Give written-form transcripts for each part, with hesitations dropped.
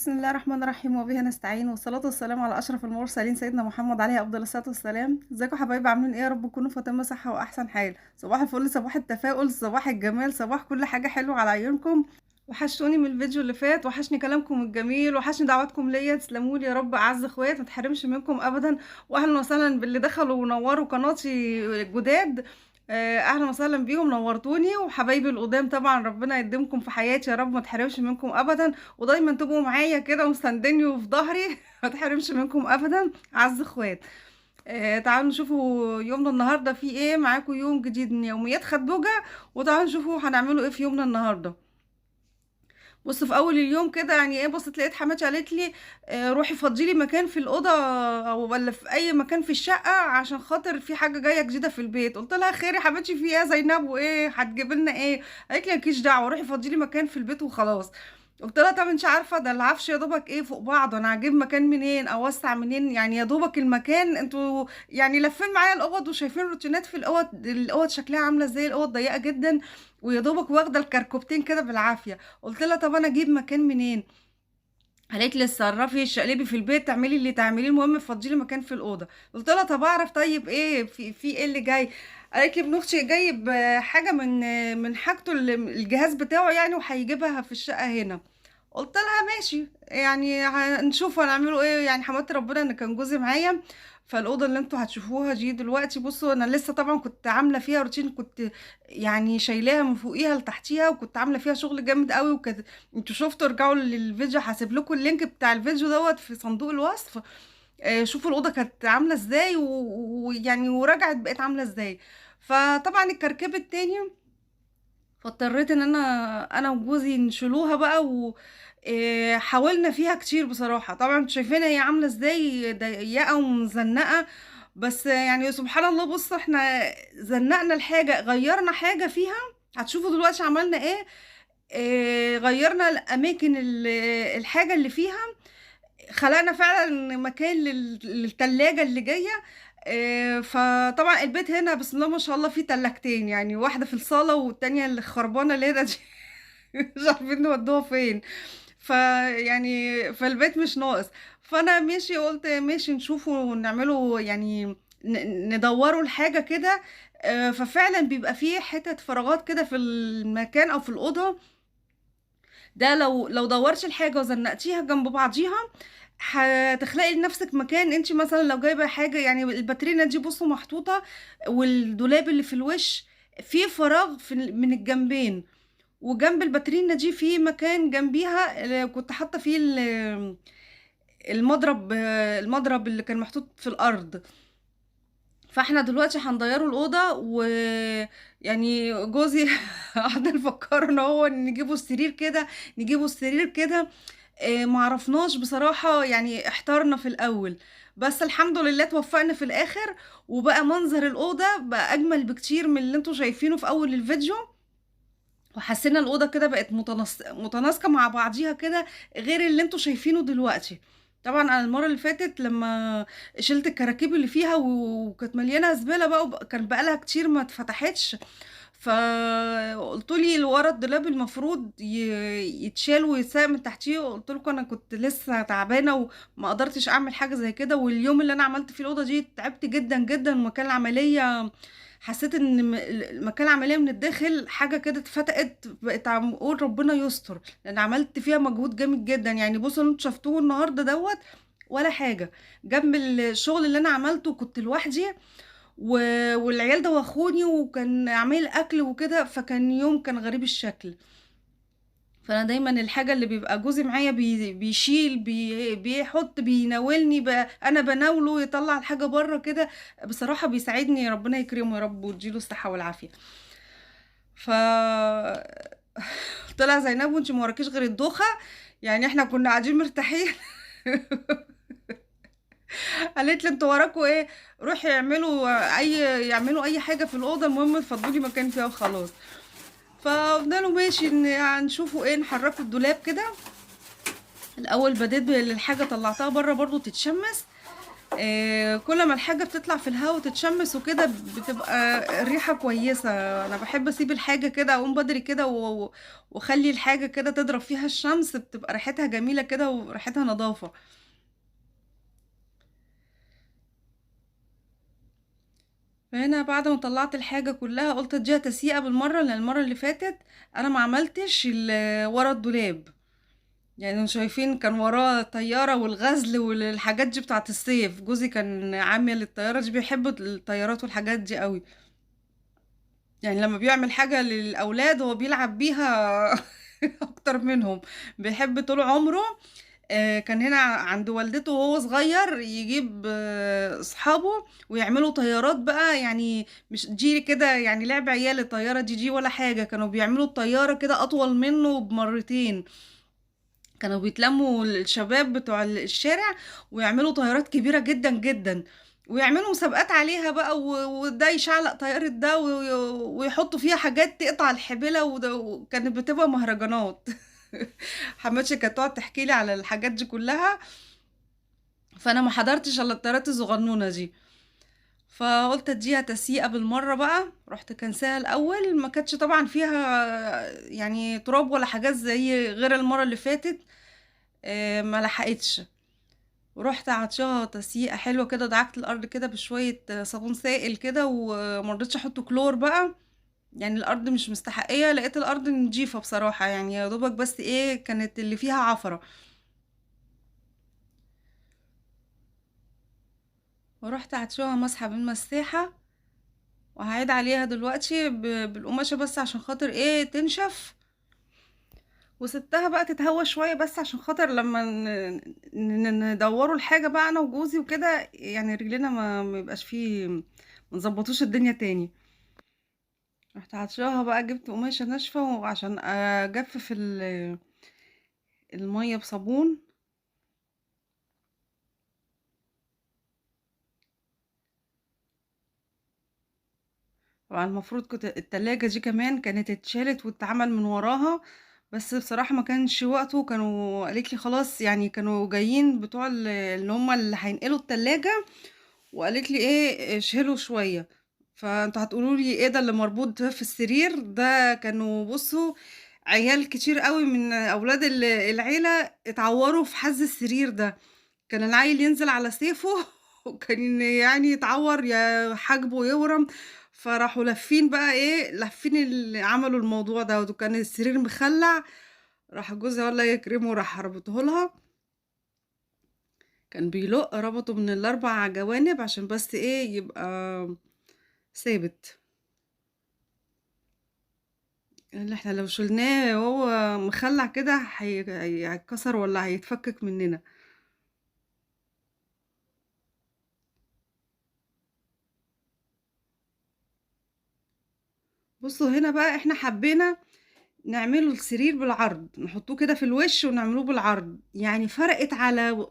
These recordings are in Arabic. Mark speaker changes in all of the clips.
Speaker 1: بسم الله الرحمن الرحيم وبه نستعين والصلاة والسلام على أشرف المرسلين سيدنا محمد عليه أفضل الصلاة والسلام. ازيكم حبايبي، عاملين ايه؟ يا رب تكونوا في تم صحة وأحسن حال. صباح الفل، صباح التفاؤل، صباح الجمال، صباح كل حاجة حلوة على عيونكم. وحشتوني من الفيديو اللي فات، وحشني كلامكم الجميل، وحشني دعواتكم ليا. تسلمولي يا رب أعز اخوات، ما تحرمش منكم أبدا. وأهلا وسهلا باللي دخلوا ونوروا قناتي جداد. اهلا وسهلا بيهم، نورتوني. وحبايبي القدام طبعا ربنا يديمكم في حياتي يا رب، ما تحرمش منكم ابدا. ودايما تبقوا معايا كده ومساندني وفي ظهري ما تحرمش منكم ابدا اعز اخوات. تعالوا نشوفوا يومنا النهارده فيه ايه. معاكم يوم جديد من يوميات خدوجة، وتعالوا نشوفوا هنعمله ايه في يومنا النهارده. بص، في اول اليوم كده يعني ايه، بصت لقيت حماتي قالت لي روحي فضي لي مكان في الاوضه او ولا في اي مكان في الشقه عشان خاطر في حاجه جايه جديده في البيت. قلت لها خير يا حبيبتي، في ايه يا زينب؟ وايه هتجيب لنا ايه؟ قالت لي مالكيش دعوه، روحي فضي لي مكان في البيت وخلاص. قلت لها طب انت عارفه ده العفش يا دوبك ايه فوق بعض، انا هجيب مكان منين اوسع منين؟ يعني يا دوبك المكان، انتوا يعني لفين معايا الاوض وشايفين روتينات في الاوض شكلها عامله ازاي، الاوض ضيقه جدا ويا دوبك واخده الكركوبتين كده بالعافيه. قلت لها طب انا اجيب مكان منين؟ قالت لي اتصرفي شقلبي في البيت، تعملي اللي تعمليه، المهم تفضي لي مكان في الاوضه. قلت لها طب اعرف طيب ايه في ايه اللي جاي؟ قالت لي ابن اختي جايب حاجه من حاجته الجهاز بتاعه يعني، وهيجيبها في الشقه هنا. قلت لها ماشي، يعني هنشوف هنعمله ايه. يعني حمدت ربنا ان كان جوزي معايا. فالاوضه اللي انتوا هتشوفوها دي دلوقتي، بصوا انا لسه طبعا كنت عامله فيها روتين، كنت يعني شايلاها من فوقيها لتحتيها، وكنت عامله فيها شغل جامد قوي. وكانت انتوا شفتوا، ارجعوا للفيديو، هسيب لكم اللينك بتاع الفيديو دوت في صندوق الوصف. شوفوا الاوضه كانت عامله ازاي ويعني ورجعت بقت عامله ازاي. فطبعا الكركبه التاني، فاضطريت ان انا وجوزي نشيلوها بقى. حاولنا فيها كتير بصراحة. طبعا انتوا شايفينها هي عاملة ازاي، ضيقة ومزنقة. بس يعني سبحان الله، بص احنا زنقنا الحاجة، غيرنا حاجة فيها. هتشوفوا دلوقتي عملنا ايه. غيرنا الاماكن الحاجة اللي فيها. خلقنا فعلا مكان للتلاجة اللي جاية. فطبعا البيت هنا بسم الله ما شاء الله فيه تلاجتين، يعني واحدة في الصالة والتانية اللي خربانة اللي هنا دي مش عارفين نودوها فين. فيعني فالبيت مش ناقص. فانا ماشي، قلت ماشي نشوفه ونعمله يعني ندوروا الحاجة كده. ففعلا بيبقى فيه حتت فراغات كده في المكان او في الأوضة ده. لو دورتي الحاجة وزنقتيها جنب بعضيها، هتخلقي لنفسك مكان. انت مثلا لو جايبه حاجه، يعني الباترينا دي بصوا محطوطه، والدولاب اللي في الوش فيه فراغ من الجنبين. وجنب الباترينا دي في مكان جنبيها كنت حاطه فيه المضرب اللي كان محطوط في الارض. فاحنا دلوقتي هنضيروا الاوضه، ويعني جوزي قعدنا نفكر ان هو نجيبوا السرير كده، نجيبوا السرير كده. معرفناش بصراحة، يعني احتارنا في الأول. بس الحمد لله توفقنا في الآخر. وبقى منظر الأوضة بقى أجمل بكتير من اللي انتوا شايفينه في أول الفيديو. وحسينا الأوضة كده بقت متناسقة مع بعضيها كده، غير اللي انتوا شايفينه دلوقتي. طبعا انا المره اللي فاتت لما شلت الكراكيب اللي فيها وكانت مليانه زباله بقى، كان بقالها كتير ما اتفتحتش. فقلت لي اللي ورا الدولاب المفروض يتشال ويتساق من تحتيه. قلت لكم انا كنت لسه تعبانه وما قدرتش اعمل حاجه زي كده. واليوم اللي انا عملت فيه الاوضه دي تعبت جدا جدا. ومكان العمليه حسيت ان مكان العمليه من الداخل حاجه كده اتفتقت، بقيت عم اقول ربنا يستر، لان عملت فيها مجهود جامد جدا. يعني بصوا اللي انتوا شفتوه النهارده دوت ولا حاجه جنب الشغل اللي انا عملته. كنت لوحدي والعيال دوخوني، وكان عامل اكل وكده، فكان يوم كان غريب الشكل. فانا دايما الحاجه اللي بيبقى جوزي معايا بيشيل بيحط بيناولني انا بناوله يطلع الحاجه بره كده. بصراحه بيساعدني، ربنا يكرمه يا رب وتجيله الصحه والعافيه. ف قلت لها زينب وانت ما وراكيش غير الدوخه، يعني احنا كنا قاعدين مرتاحين. قالت لي انتوا وراكوا ايه؟ روحي يعملوا اي حاجه في الاوضه، المهم تفضلي مكان فيها وخلاص. فقلنا له ماشي، هنشوفوا ايه، نحركوا الدولاب كده. الاول بديت بالحاجه طلعتها بره برضو تتشمس. كل ما الحاجة بتطلع في الهوا وتتشمس وكده بتبقى الريحة كويسة. انا بحب اسيب الحاجة كده، اقوم بدري كده واخلي الحاجة كده تضرب فيها الشمس، بتبقى ريحتها جميلة كده وريحتها نظافة. فهنا بعد ما طلعت الحاجة كلها قلت اديها تسيقة بالمرة، لان المرة اللي فاتت انا ما عملتش ورا الدولاب. يعني شايفين كان وراه طيارة والغزل والحاجات دي بتاعت الصيف، جوزي كان عامل الطيارة دي، بيحب الطيارات والحاجات دي قوي. يعني لما بيعمل حاجة للأولاد هو بيلعب بيها أكتر منهم. بيحب طول عمره. كان هنا عند والدته وهو صغير يجيب أصحابه ويعملوا طيارات بقى، يعني مش دي كده يعني لعب عيال الطيارة دي ولا حاجة، كانوا بيعملوا الطيارة كده أطول منه بمرتين. كانوا بيتلموا الشباب بتوع الشارع ويعملوا طيارات كبيرة جدا جدا، ويعملوا مسابقات عليها بقى، وده يشعلق طيارة ده ويحطوا فيها حاجات تقطع الحبلة، وكانت بتبقى مهرجانات. حماتي كانت تقعد تحكي لي على الحاجات دي كلها، فانا ما حضرتش الا الطيارات الصغنونة دي. فقلت اديها تسيئة بالمرة بقى، رحت كنساها الاول، ما كانتش طبعا فيها يعني تراب ولا حاجات زي غير المرة اللي فاتت. ما لحقتش. ورحت عطشاها تسييقة حلوة كده، دعكت الأرض كده بشوية صابون سائل كده، ومرضتش أحط كلور بقى. يعني الأرض مش مستحقية، لقيت الأرض نضيفة بصراحة، يعني يا دوبك بس ايه كانت اللي فيها عفرة. ورحت عطشاها مسحة بالمساحة، وهعيد عليها دلوقتي بالقماشة بس عشان خاطر ايه تنشف. وسبتها بقى تتهوى شوية بس عشان خاطر لما ندوروا الحاجة بقى انا وجوزي وكده، يعني رجلنا ما يبقاش فيه، منظبطوش الدنيا تاني. رحت عطشاها بقى، جبت قماشة ناشفة وعشان اجفف المية بصابون. طبعا المفروض كنت التلاجة دي كمان كانت اتشالت واتعمل من وراها، بس بصراحة ما كانش وقته. كانوا قالت لي خلاص، يعني كانوا جايين بتوع اللي هم اللي هينقلوا التلاجة، وقالت لي ايه شيلوا شوية. فانتوا هتقولوا لي ايه ده اللي مربوط في السرير ده؟ كانوا بصوا عيال كتير قوي من اولاد العيلة اتعوروا في حز السرير ده. كان العيل ينزل على سيفه وكان يعني يتعور يا حاجبه يورم. فراحوا لافين بقى ايه، لافين اللي عملوا الموضوع ده، وكان السرير مخلع. راح جوزي الله يكرمه راح ربطه لها. كان بيلق ربطه من الاربع جوانب عشان بس ايه يبقى ثابت. اللي احنا لو شلناه وهو مخلع كده هيتكسر ولا هيتفكك مننا. بصوا هنا بقى احنا حبينا نعمله السرير بالعرض، نحطوه كده في الوش ونعملوه بالعرض، يعني فرقت على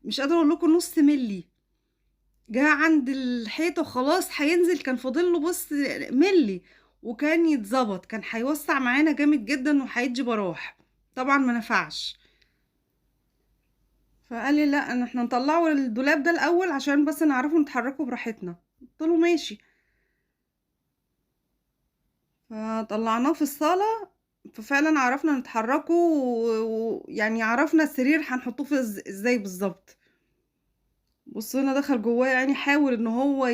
Speaker 1: مش قادره اقول لكم نص ملي. جه عند الحيطه خلاص هينزل، كان فاضل له بص ملي، وكان يتظبط كان هيوسع معانا جامد جدا وهيدي براح. طبعا ما نفعش. فقال لي لا، ان احنا نطلعه الدولاب ده الاول عشان بس نعرفه نتحركه براحتنا. قلت له ماشي. فطلعناه في الصالة، ففعلا عرفنا نتحركه، ويعني عرفنا السرير هنحطوه في ازاي بالظبط. بص هنا دخل جواه، يعني حاول ان هو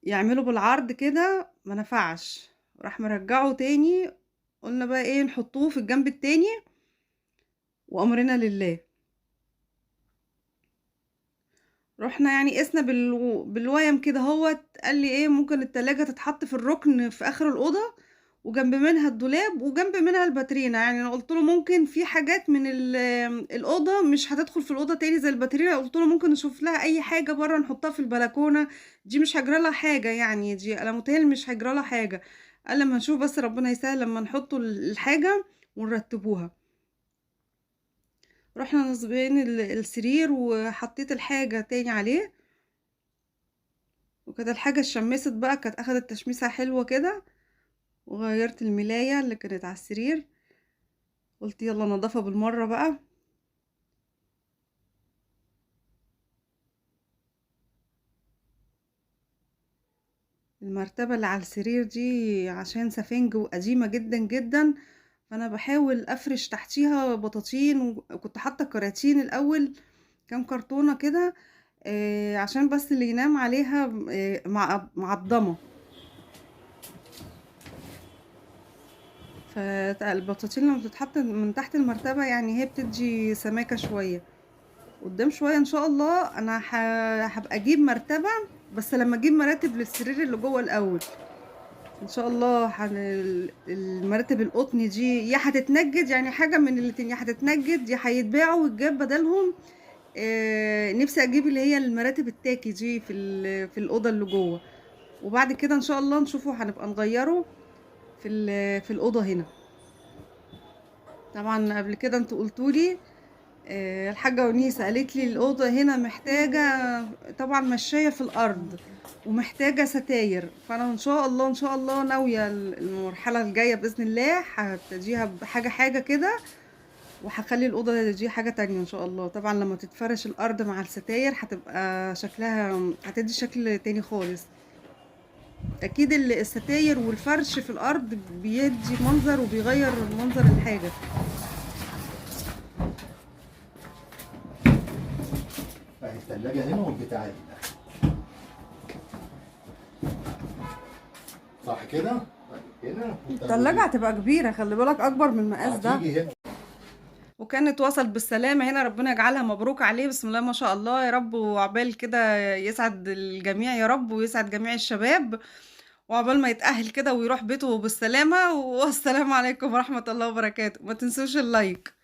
Speaker 1: يعمله بالعرض كده، ما نفعش. راح مرجعه تاني. قلنا بقى ايه نحطوه في الجنب التاني، وامرنا لله. رحنا يعني قسنا بالويم كده. هو قال لي ايه ممكن التلاجة تتحط في الركن في اخر الأوضة، وجنب منها الدولاب وجنب منها الباترينا. يعني انا قلت له ممكن في حاجات من الأوضة مش هتدخل في الأوضة تاني زي الباترينا، قلت له ممكن نشوف لها اي حاجة بره نحطها في البلكونة. دي مش هجرى لها حاجة، يعني دي انا متهيألي مش هجرى لها حاجة. قال لما نشوف بس ربنا يسهل لما نحطوا الحاجة ونرتبوها. رحنا نصبين السرير وحطيت الحاجة تاني عليه، وكانت الحاجة اتشمست بقى، كانت اخدت تشميسة حلوة كده. وغيرت الملاية اللي كانت على السرير. قلت يلا نضفها بالمرة بقى. المرتبة اللي على السرير دي عشان سفنج وقديمة جدًا، جدًا، فأنا باحاول أفرش تحتيها بطاطين، وكنت حاطة كراتين الأول، كام كرتونة كده، عشان بس اللي ينام عليها معضّمة. البطاطين لمّا بتتحط من تحت المرتبة يعني هي بتدّي سماكة شوية. قدّام شوية إن شاء الله أنا هابقى أجيب مرتبة، بس لمّا أجيب مراتب للسرير اللي جوّه الأول. إن شاء الله المراتب القطن دي يا هتتنجد، يعني حاجة من الاتنين، يا هتتنجد يا هيتباعوا ويتجاب بدالهم. نفسي أجيب اللي هي المراتب التاكي دي في الأوضة اللي جوّه، وبعد كده إن شاء الله نشوفه هنبقى نغيّره في الأوضة هنا. طبعًا قبل كده أنتم قلتوا لي، الحاجة ونيسة قالت لي الأوضة هنا محتاجة طبعًا مشّاية في الأرض، ومحتاجة ستاير، فأنا إن شاء الله، إن شاء الله ناوية المرحلة الجاية بإذن الله هابتديها بحاجة حاجة كده، وهاخلّي الأوضة دي حاجة تانية إن شاء الله. طبعًا لمّا تتفرش الأرض مع الستاير هتبقى شكلها هتدّي شكل تاني خالص. أكيد الستاير والفرش في الأرض بيدّي منظر وبيغيّر منظر الحاجة.
Speaker 2: اهي التلاجة هنا والبتاع هنا، صح كده؟ طيب هنا
Speaker 1: التلاجة هتبقى كبيرة، خلّي بالك أكبر من المقاس ده.
Speaker 2: هتيجي هنا.
Speaker 1: وكانت وصلت بالسلامة هنا، ربنا يجعلها مبروك عليه، بسم الله ما شاء الله يا رب، وعقبال كده يسعد الجميع يا رب، ويسعد جميع الشباب، وعقبال ما يتأهل كده ويروح بيته بالسلامة. والسلام عليكم ورحمة الله وبركاته. ما تنسوش اللايك.